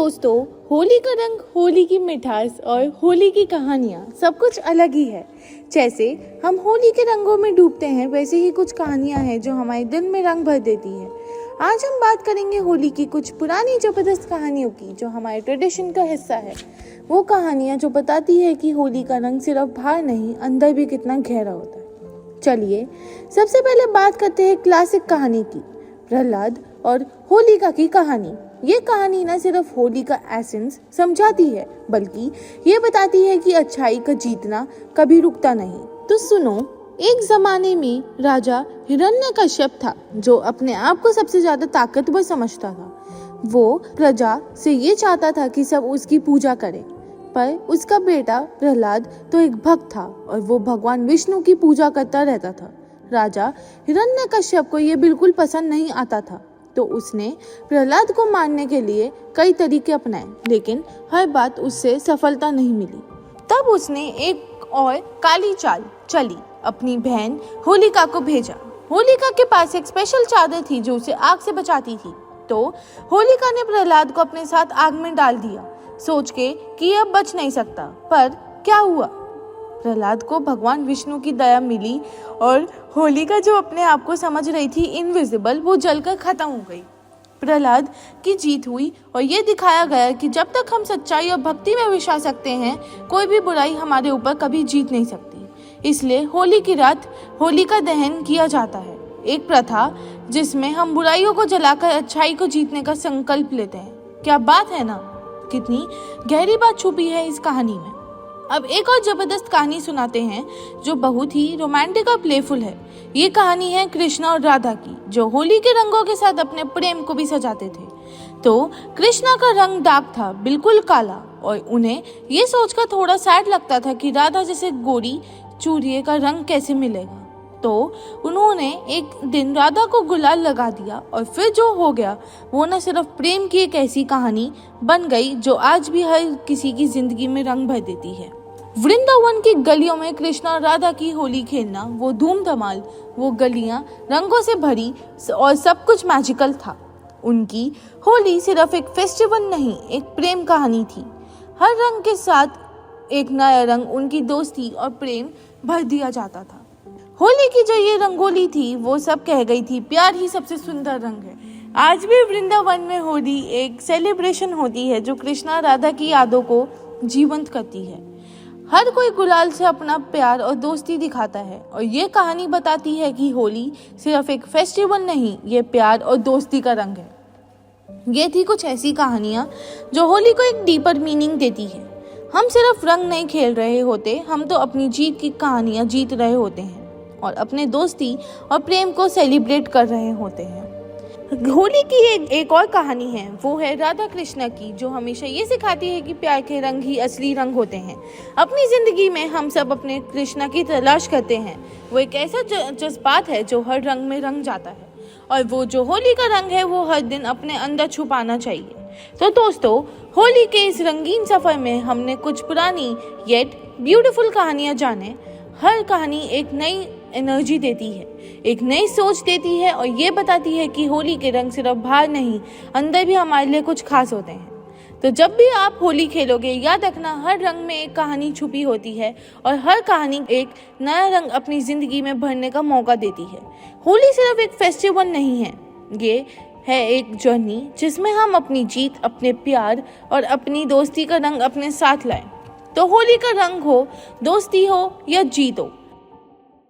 दोस्तों, होली का रंग, होली की मिठास और होली की कहानियाँ सब कुछ अलग ही है। जैसे हम होली के रंगों में डूबते हैं, वैसे ही कुछ कहानियाँ हैं जो हमारे दिल में रंग भर देती है। आज हम बात करेंगे होली की कुछ पुरानी जबरदस्त कहानियों की जो हमारे ट्रेडिशन का हिस्सा है। वो कहानियाँ जो बताती है कि होली का रंग सिर्फ बाहर नहीं, अंदर भी कितना गहरा होता है। चलिए सबसे पहले बात करते हैं क्लासिक कहानी की, प्रहलाद और होलिका की कहानी। ये कहानी न सिर्फ होली का एसेंस समझाती है, बल्कि ये बताती है कि अच्छाई का जीतना कभी रुकता नहीं। तो सुनो, एक जमाने में राजा हिरण्यकश्यप था जो अपने आप को सबसे ज्यादा ताकतवर समझता था। वो प्रजा से ये चाहता था कि सब उसकी पूजा करें, पर उसका बेटा प्रहलाद तो एक भक्त था और वो भगवान विष्णु की पूजा करता रहता था। राजा हिरण्यकश्यप को ये बिल्कुल पसंद नहीं आता था, तो उसने प्रहलाद को मारने के लिए कई तरीके अपनाए, लेकिन हर बात उससे सफलता नहीं मिली। तब उसने एक और काली चाल चली, अपनी बहन होलिका को भेजा। होलिका के पास एक स्पेशल चादर थी जो उसे आग से बचाती थी। तो होलिका ने प्रहलाद को अपने साथ आग में डाल दिया, सोच के कि अब बच नहीं सकता। पर क्या हुआ? प्रहलाद को भगवान विष्णु की दया मिली और होलिका जो अपने आप को समझ रही थी इनविजिबल, वो जलकर खत्म हो गई। प्रहलाद की जीत हुई और ये दिखाया गया कि जब तक हम सच्चाई और भक्ति में विश्वास रखते हैं, कोई भी बुराई हमारे ऊपर कभी जीत नहीं सकती। इसलिए होली की रात होलिका दहन किया जाता है, एक प्रथा जिसमें हम बुराइयों को जलाकर अच्छाई को जीतने का संकल्प लेते हैं। क्या बात है ना? कितनी गहरी बात छुपी है इस कहानी में। अब एक और जबरदस्त कहानी सुनाते हैं जो बहुत ही रोमांटिक और प्लेफुल है। ये कहानी है कृष्णा और राधा की, जो होली के रंगों के साथ अपने प्रेम को भी सजाते थे। तो कृष्णा का रंग दाग था, बिल्कुल काला, और उन्हें ये सोचकर थोड़ा सैड लगता था कि राधा जैसे गोरी चूड़िए का रंग कैसे मिलेगा। तो उन्होंने एक दिन राधा को गुलाल लगा दिया और फिर जो हो गया वो न सिर्फ प्रेम की एक ऐसी कहानी बन गई जो आज भी हर किसी की जिंदगी में रंग भर देती है। वृंदावन की गलियों में कृष्णा और राधा की होली खेलना, वो धूम धमाल, वो गलियां रंगों से भरी और सब कुछ मैजिकल था। उनकी होली सिर्फ एक फेस्टिवल नहीं, एक प्रेम कहानी थी। हर रंग के साथ एक नया रंग उनकी दोस्ती और प्रेम भर दिया जाता था। होली की जो ये रंगोली थी वो सब कह गई थी, प्यार ही सबसे सुंदर रंग है। आज भी वृंदावन में होली एक सेलिब्रेशन होती है जो कृष्णा राधा की यादों को जीवंत करती है। हर कोई गुलाल से अपना प्यार और दोस्ती दिखाता है, और ये कहानी बताती है कि होली सिर्फ एक फेस्टिवल नहीं, ये प्यार और दोस्ती का रंग है। ये थी कुछ ऐसी कहानियाँ जो होली को एक डीपर मीनिंग देती है। हम सिर्फ रंग नहीं खेल रहे होते, हम तो अपनी जीत की कहानियाँ जीत रहे होते हैं और अपने दोस्ती और प्रेम को सेलिब्रेट कर रहे होते हैं। होली की एक और कहानी है, वो है राधा कृष्णा की, जो हमेशा ये सिखाती है कि प्यार के रंग ही असली रंग होते हैं। अपनी जिंदगी में हम सब अपने कृष्णा की तलाश करते हैं। वो एक ऐसा जज्बात है जो हर रंग में रंग जाता है, और वो जो होली का रंग है वो हर दिन अपने अंदर छुपाना चाहिए। तो दोस्तों, होली के इस रंगीन सफर में हमने कुछ पुरानी येट ब्यूटीफुल कहानियाँ जाने। हर कहानी एक नई एनर्जी देती है, एक नई सोच देती है, और ये बताती है कि होली के रंग सिर्फ बाहर नहीं, अंदर भी हमारे लिए कुछ खास होते हैं। तो जब भी आप होली खेलोगे, याद रखना हर रंग में एक कहानी छुपी होती है और हर कहानी एक नया रंग अपनी जिंदगी में भरने का मौका देती है। होली सिर्फ एक फेस्टिवल नहीं है, ये है एक जर्नी जिसमें हम अपनी जीत, अपने प्यार और अपनी दोस्ती का रंग अपने साथ लाएं। तो होली का रंग हो, दोस्ती हो या जीत हो,